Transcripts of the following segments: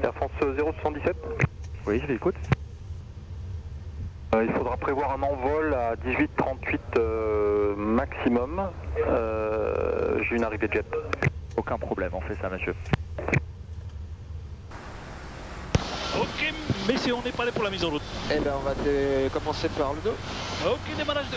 Air France 077. Oui, je l'écoute. Il faudra prévoir un envol à 18h38 maximum. J'ai une arrivée de jet. Aucun problème, on fait ça, monsieur. Ok, messieurs, on est prêts pour la mise en route. Eh ben, on va commencer par le dos. Ok, démarrage de...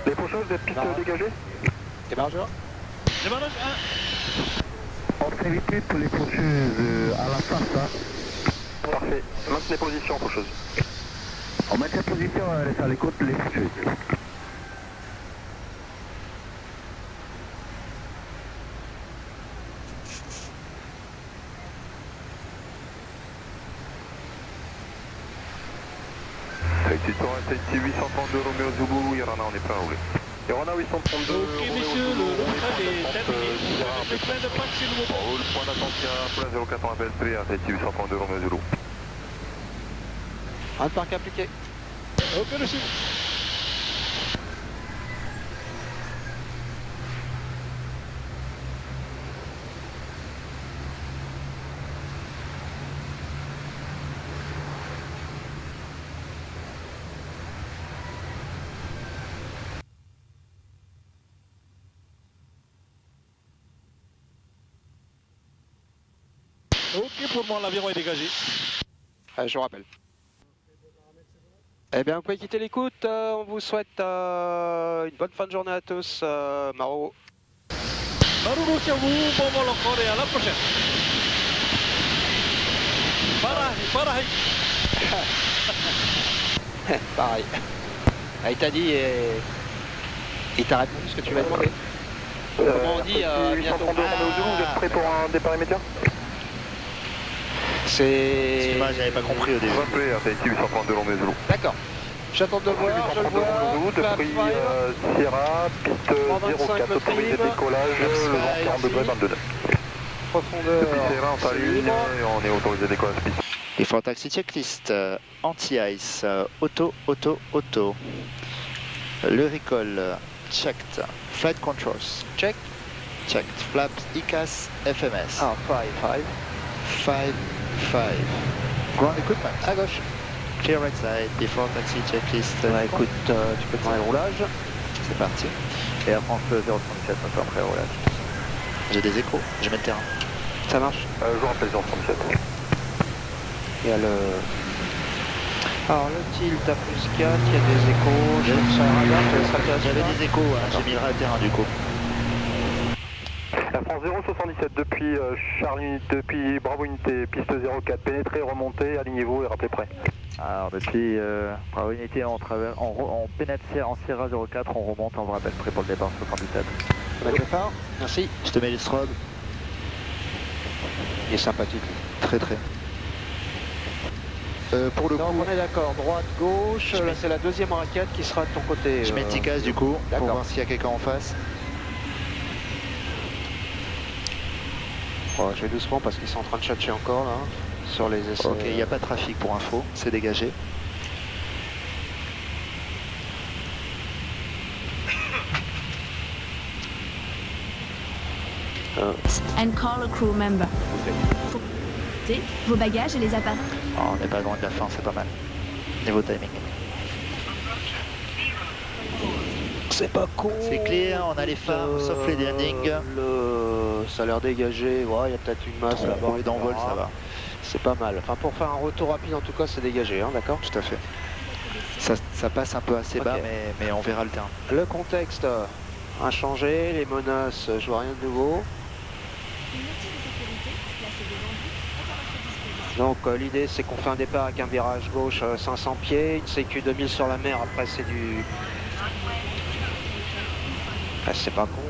Les faucheuses, des pistes dégagées. Démarrageur. Démarrage 1. Entrée vite pour les faucheuses à la face. Parfait. Maintenez position, faucheuse. On maintient position, laisse à l'écoute les faucheuses. Safety 832 Romeo Zulu, Yorana, on est prêt à rouler. Yorana 832. Ok, messieurs, le routage est terminé. Le plein de pack, c'est nouveau. On roule, point d'attention, point 04 appel 3 à Safety 832 Romeo Zulu. Un parc appliqué. Ok, monsieur. Ok, pour moi, l'aviron est dégagé. Je vous rappelle. Eh bien, vous pouvez quitter l'écoute. On vous souhaite une bonne fin de journée à tous. Maro. Maruru sur vous, bon vol encore et à la prochaine. Pareil. Pareil. Ah, il t'a dit et il t'a répondu ce que tu lui as demandé. Comment on dit bientôt. 832 Romeo Zulu, vous êtes prêts pour un départ immédiat? C'est... Excuse-moi, j'avais pas compris au début. Rappelez à Safety 832 Romeo Zulu. D'accord. J'attends de le voir, je le vois. Depuis Sierra, piste 04, autorisé décollage, le vent 42 degrés 22 nœuds. Profondeur. Depuis Sierra, on s'aligne et on est autorisé décollage piste. Il faut un taxi checklist, anti-ice, auto. Le recall, checked. Flight controls, Check. checked. Flaps, ICAS, FMS. Ah, 5. 5. Ground equipment. À gauche. Clear right side, before taxi checklist. Ouais, écoute, tu peux prendre le roulage. C'est parti. Et Air France 037, moteur prêt au roulage. J'ai des échos, je mets le terrain. Ça marche. Je vous rappelle 037. Il y a le... Alors le tilt à plus 4, il y a des échos, je suis sur un radar, je te laisserai atterrir. J'avais des échos, hein, j'ai mis le terrain du coup. Air France 077 depuis Charlie, depuis Bravo Unité, piste 04, pénétrez, remontez, alignez-vous et rappelez prêt. Alors depuis Bravo Unité, on pénètre en Sierra 04, on remonte, on vous rappelle prêt pour le départ 77. On a le phare. Merci. Je te mets les strobes. Il est sympathique. Très. Pour le Donc coup, on est d'accord, droite, gauche, là c'est la deuxième raquette qui sera de ton côté. je mets le TICAS du coup, pour d'accord. voir s'il y a quelqu'un en face. Oh, je vais doucement parce qu'ils sont en train de chercher encore là, sur les essais. Ok, il n'y a pas de trafic pour info, c'est dégagé. And call a crew member. Vos bagages et les appareils. Oh, on n'est pas loin de la fin, c'est pas mal. Niveau timing. C'est pas con. C'est clair, on a les phares, sauf les landings. Ça a l'air dégagé, ouais, il y a peut-être une masse là-bas. Pour les d'envol, ça va. C'est pas mal. Enfin, pour faire un retour rapide, en tout cas, c'est dégagé, hein, d'accord? Tout à fait. Ça passe un peu assez bas, mais on verra le terrain. Le contexte a changé, les menaces, je vois rien de nouveau. Donc l'idée c'est qu'on fait un départ avec un virage gauche 500 pieds, une sécu 2000 sur la mer, après c'est du... Ah, c'est pas con.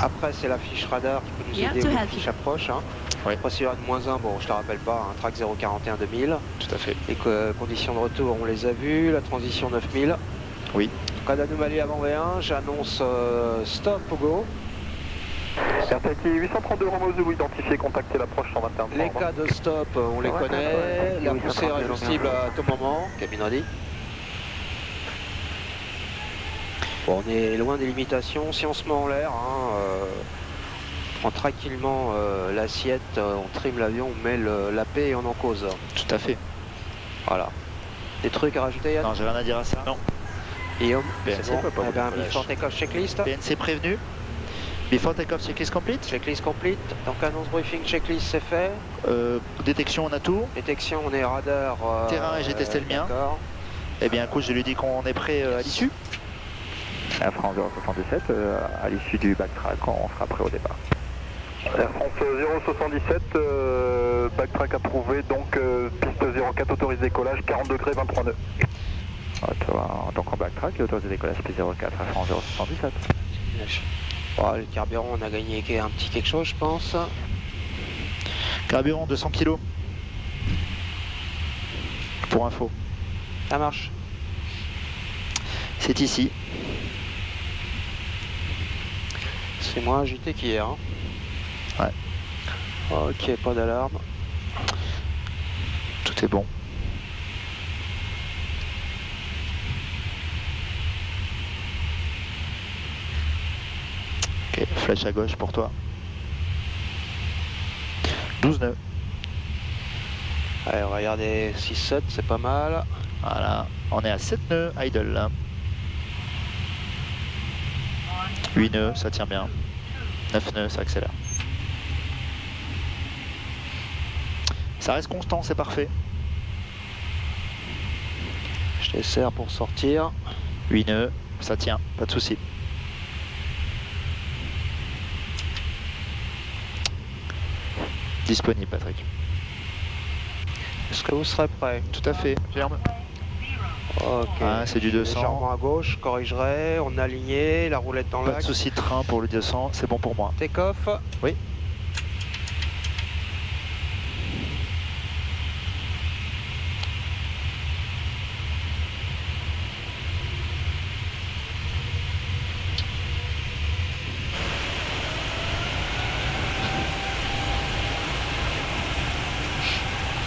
Après c'est la fiche radar qui peut nous Yeah, aider to ou la help fiche you. approche. Hein. Oui. Procédure de -1, bon je te rappelle pas, un track 041 2000. Tout à fait. Les conditions de retour on les a vues, la transition 9000. Oui. Cas d'anomalie avant V1, j'annonce stop au go. RTT 832 Romeo Zulu identifié, contactez l'approche 121. Les cas de stop, on les connaît. La poussée est réversible à tout moment, cabine ready. Bon, on est loin des limitations. Si on se met en l'air, on prend tranquillement l'assiette, on trime l'avion, on met l'AP et on en cause. Tout à fait. Voilà. Des trucs à rajouter, Yann? Non, j'ai rien à dire à ça. Non. Guillaume, PNC, c'est bon. pas Eh ben, beaucoup de before take-off checklist. PNC prévenu. Before take-off, checklist complete. Checklist complete. Donc annonce briefing, checklist c'est fait. Détection, on a tout. Détection, on est radar. Terrain, et j'ai testé le mien. D'accord. Eh bien, écoute, je lui dis qu'on est prêt à l'issue. Air France 077, à l'issue du backtrack, on sera prêt au départ. Air France 077, backtrack approuvé, donc piste 04 autorisé décollage, 40 degrés 23 nœuds. Donc en backtrack, et autorisé décollage P04 Air France 077. Bon, le carburant, on a gagné un petit quelque chose, je pense. Carburant 200 kg. Pour info. Ça marche. C'est ici. C'est moins agité qu'hier. Hein. Ouais. Ok, pas d'alarme. Tout est bon. Ok, flèche à gauche pour toi. 12 nœuds. Allez, on va regarder 6-7, c'est pas mal. Voilà, on est à 7 nœuds, idle. 8 nœuds, ça tient bien. 9 nœuds, ça accélère. Ça reste constant, c'est parfait. Je les serre pour sortir. 8 nœuds, ça tient, pas de souci. Disponible, Patrick. Est-ce que vous serez prêt? Tout à fait, germe. Ok. Ah, c'est du 200. Légèrement à gauche, corrigerai, on a aligné, la roulette dans Pas de l'axe. souci de train pour le 200, c'est bon pour moi. Take-off. Oui.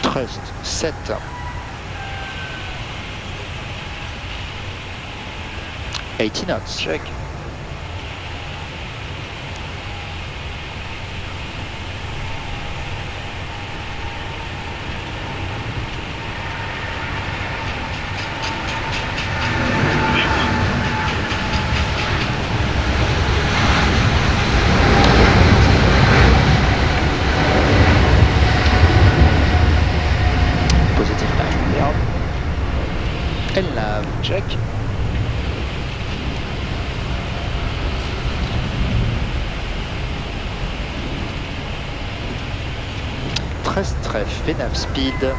Trust 7. Eighty knots. Check. Positive time. Yep. LNAV. Check. Tref, FNAV speed.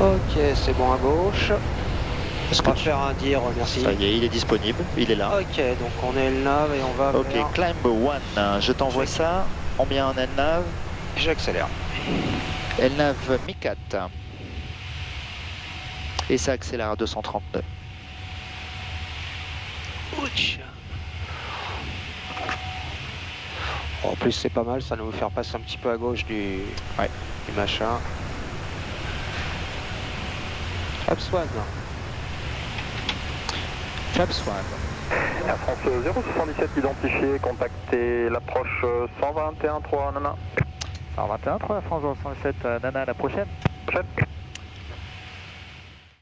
Ok, c'est bon à gauche. Est-ce On va faire un dire merci. Ça y est, il est disponible, il est là. Ok, donc on est le nav et on va Ok, vers... climb 1, je t'envoie ça. On met en LNAV. J'accélère. LNAV Mi-4. Et ça accélère à 232. Ouch. En plus c'est pas mal, ça va nous faire passer un petit peu à gauche du machin. Flaps 1. Flaps 1. Air France 077 identifié, contactez l'approche 121 3 Nana. 121, 3, France 067, Nana, à la prochaine. Prochaine.